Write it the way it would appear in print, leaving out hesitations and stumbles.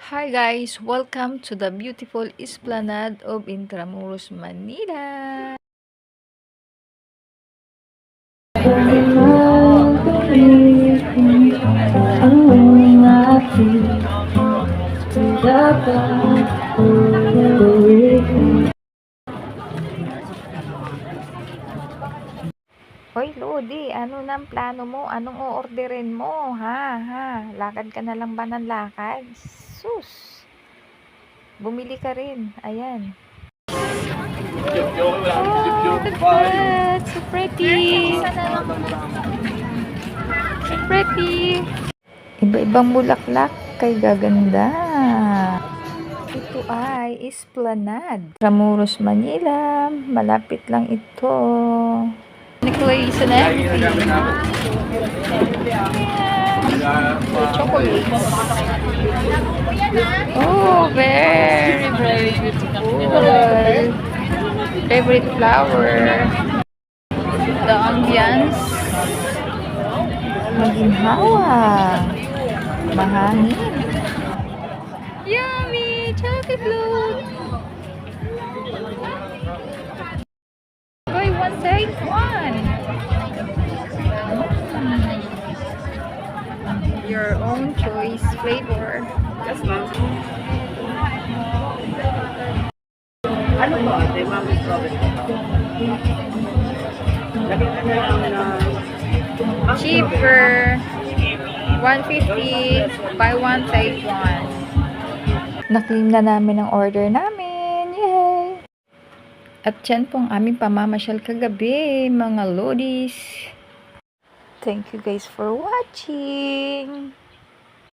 Hi guys! Welcome to the beautiful Esplanade of Intramuros, Manila! Hoy Lodi, ano nang plano mo? Anong o-orderin mo? Ha? Lakad ka na lang ba ng lakad? Sus! Bumili ka rin. Ayan. Oh, look at that! So pretty! So pretty! Iba-ibang bulaklak kay gaganda. Ito ay Esplanade, Intramuros, Manila. Malapit lang ito. Necklace and everything. Chocolates. Oh, very beautiful. Favorite flower. The ambience. Maginhawa. Mahangin. Yummy! Chocolate float! Buy one, take one! Your own choice flavor. Yes, ma'am. Ano po? Ate, ma'am, strawberry. Lagyan ka na lang na... Cheaper. 150. Buy one, take one. Na-claim na namin ang order namin. Yay! At yan pong aming pamamasyal kagabi, mga lodis. Thank you guys for watching.